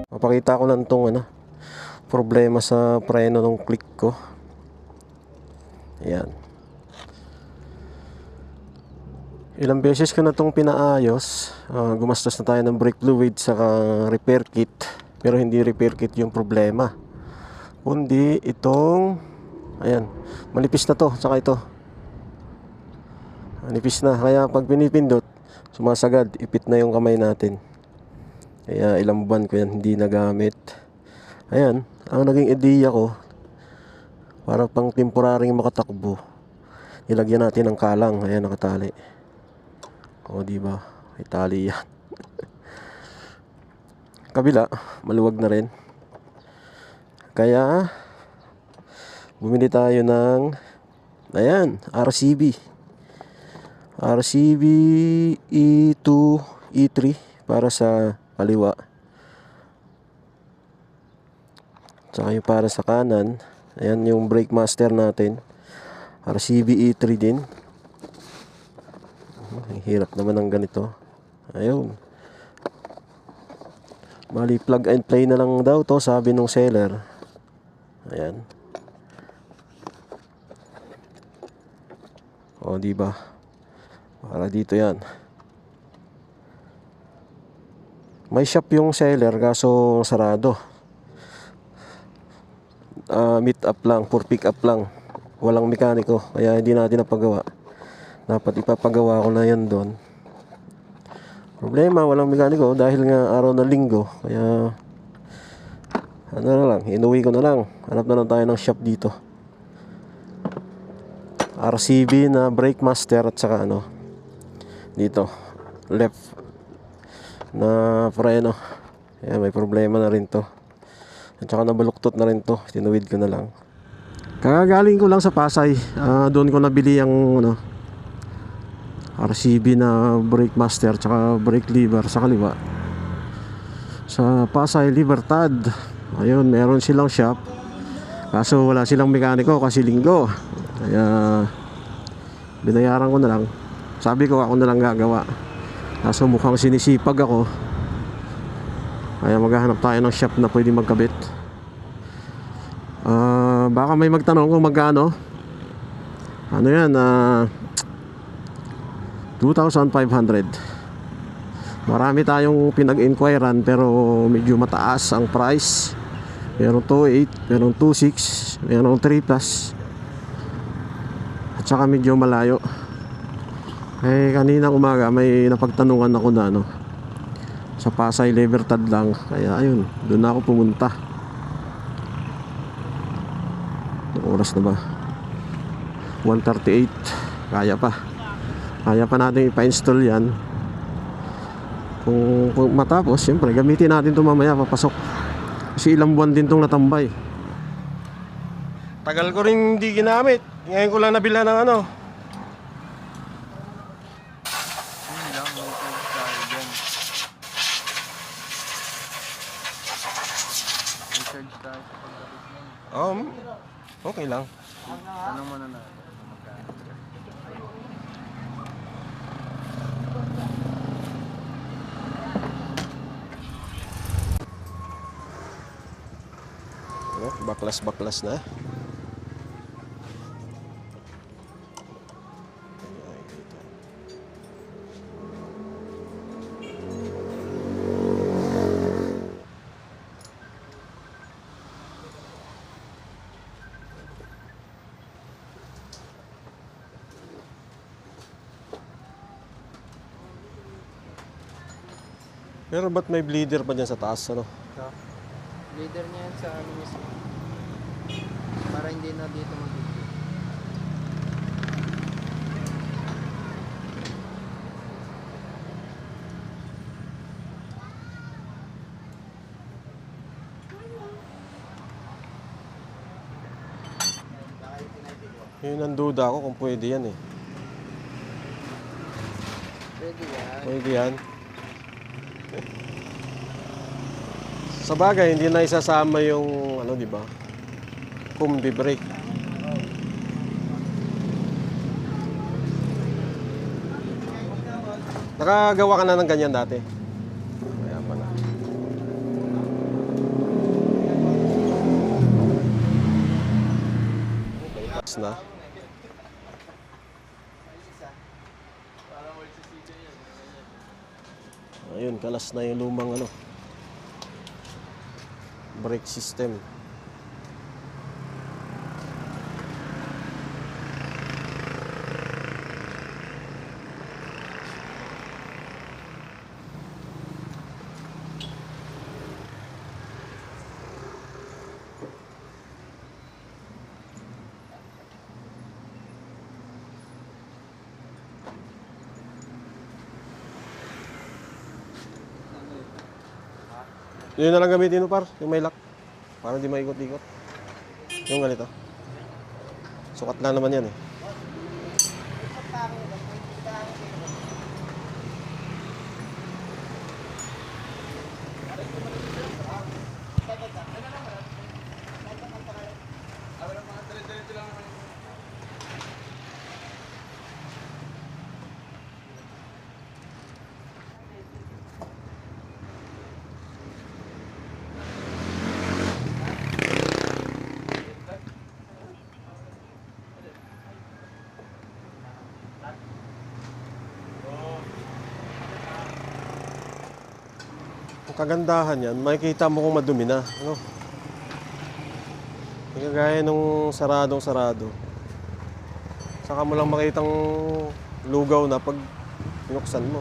Papakita ko lang tong problema sa preno ng click ko. Ayan. Ilang beses ko na itong pinaayos. Gumastos na tayo ng brake fluid sa repair kit. Pero hindi repair kit yung problema, kundi itong, ayan, manipis na to. Saka ito, manipis na. Kaya pag pinipindot, sumasagad, ipit na yung kamay natin. Kaya ilang buwan ko yan hindi nagamit. Ayan, ang naging ideya ko, para pang temporaryong makatakbo, ilagyan natin ng kalang. Ayan, nakatali. O, diba? May tali yan. Kabila, maluwag na rin. Kaya, bumili tayo ng, ayan, RCB E2, E3 para sa kaliwa. Tsaka yung para sa kanan. Ayan yung brake master natin, RCB E3 din. Ang hirap naman ng ganito. Ayun. Bali, plug and play na lang daw to, sabi nung seller. Ayan. O, diba? Para dito yan. May shop yung seller, kaso sarado. Meet up lang, for pick up lang. Walang mekaniko, kaya hindi natin napagawa. Dapat ipapagawa ko na yan doon. Problema, walang mekaniko dahil nga araw na linggo. Kaya ano na lang, inuwi ko na lang. Hanap na lang tayo ng shop dito. RCB na brake master at saka dito, left na preno. Ayan, may problema na rin to. At saka nabaluktot na rin to. Tinuwid ko na lang. Kagagaling ko lang sa Pasay. Doon ko nabili ang RCB na brake master tsaka brake lever sa kaliwa, sa Pasay Libertad. Ayun, meron silang shop, kaso wala silang mekaniko kasi linggo. Kaya binayaran ko na lang. Sabi ko ako na lang gagawa, kaso mukhang sinisipag ako. Kaya maghahanap tayo ng shop na pwede magkabit. Baka may magtanong kung magkano. Ano yan, 2,500. Marami tayong pinag-inquiran pero medyo mataas ang price. Merong 2.8, merong 2.6, merong 3 plus. At saka medyo malayo. Kaninang umaga may napagtanungan ako na sa Pasay Libertad lang. Kaya ayun, doon na ako pumunta. Oras na ba? 1:38. Kaya pa natin ipa-install yan. Kung matapos, siyempre gamitin natin ito mamaya papasok. Kasi ilang buwan din itong natambay. Tagal ko rin hindi ginamit. Ngayon ko lang nabila ng okay lang. Tanong mo na na. Baklas na. Pero ba't may bleeder pa dyan sa taas? Leader niya yan sa mismo. Para hindi na dito mag-bleed. Yun ang duda ko kung pwede yan eh. Pwede yan. Pwede yan. Sa bagay, hindi na isasama yung di ba? Combi brake. Nakagawa ka na ng ganyan dati? Kaya pala. Kalas na. Ayun, kalas na yung lumang ano. Brake system. Yun na lang gamitin mo par, yung may lock. Para hindi maikot-ikot. Yung ganito. Sukat lang naman yan eh. Ang kagandahan yan, makikita mo kung madumi na. Ano? Hindi kagaya nung saradong-sarado. Saka mo lang makitang lugaw na pag pinuksan mo.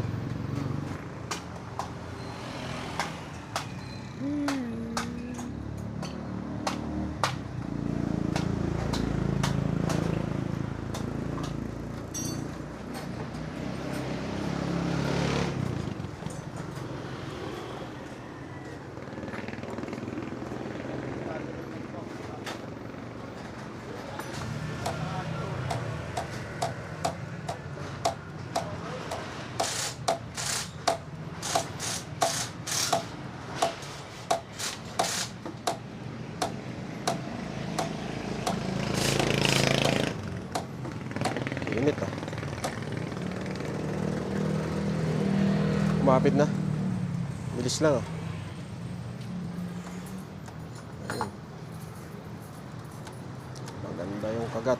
Init ah. Kumapit na. Bilis lang ah. Ayun. Maganda yung kagat.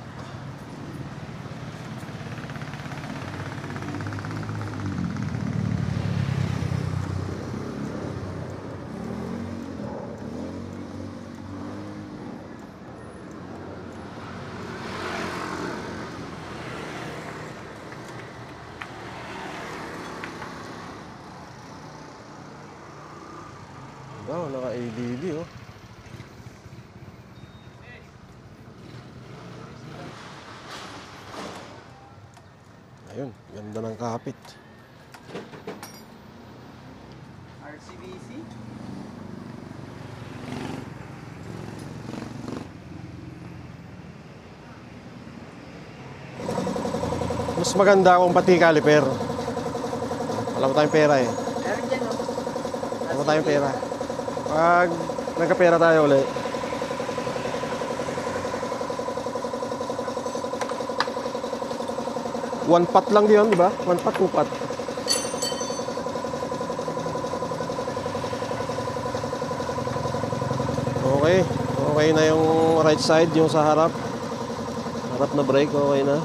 Wow, naka-ADB oh. Ayun, ganda ng kapit. RCBC? Mas maganda kung pati caliper. Wala pa tayong pera eh. Meron dyan, no? Wala pa tayong pera. Pag nagkapera tayo ulit, one pot lang din yun, di ba? One pot, two pot. Okay. Okay na yung right side, yung sa harap. Harap na brake, okay na.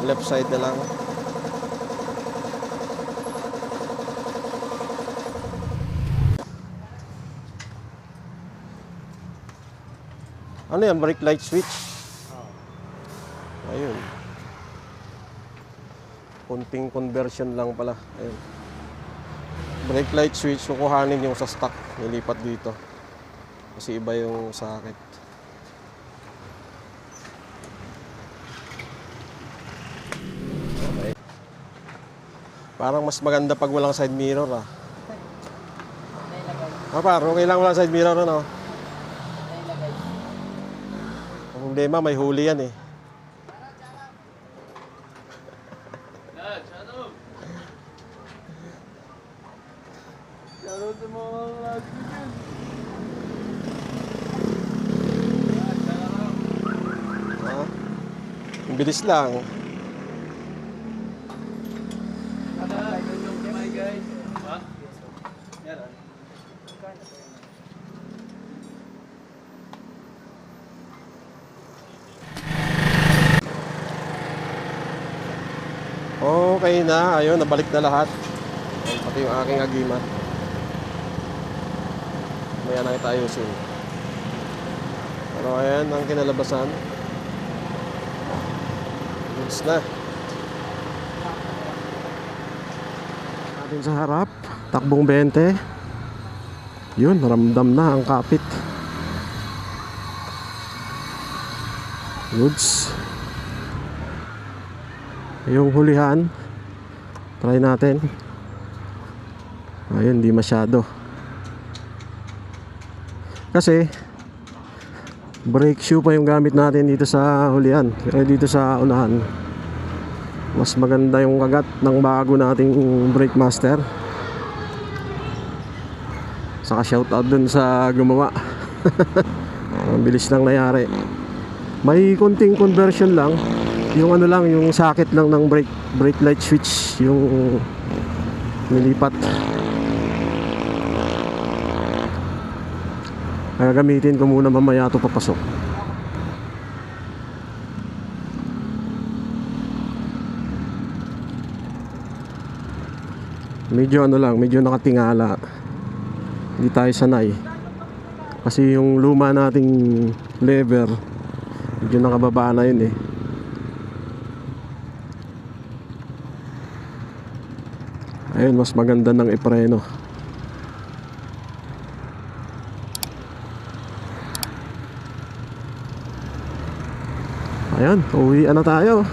Left side na lang. Ano yan? Brake light switch? Ayun. Kunting conversion lang pala. Ayun. Brake light switch, kukuhanin yung sa stock. Nilipat dito. Kasi iba yung sakit. Okay. Parang mas maganda pag walang side mirror ah. Parang okay lang walang side mirror ano. Ang problema may huli yan eh. Ang bilis lang. okay na. Ayun, nabalik na lahat. Ayun, pati yung aking agimat. Maya na kita ayusin. Pero ayan ang kinalabasan. Goods na. Natin sa harap, takbong 20. Yun, ramdam na ang kapit. Goods. Yung hulihan, try natin. Ayun, di masyado. Kasi brake shoe pa yung gamit natin dito sa hulihan. Kaya dito sa unahan, mas maganda yung kagat ng bago nating brake master. Saka shoutout dun sa gumawa. Ang bilis lang nangyari. May konting conversion lang. Yung ano lang, yung socket lang ng brake light switch yung nilipat. Kaya gamitin ko muna mamaya ito papasok. Medyo ano lang, medyo nakatingala. Hindi tayo sanay. Kasi yung luma nating lever, medyo nakababa na yun eh. Ayun, mas maganda ng ipreno. Ayan, uwian na tayo.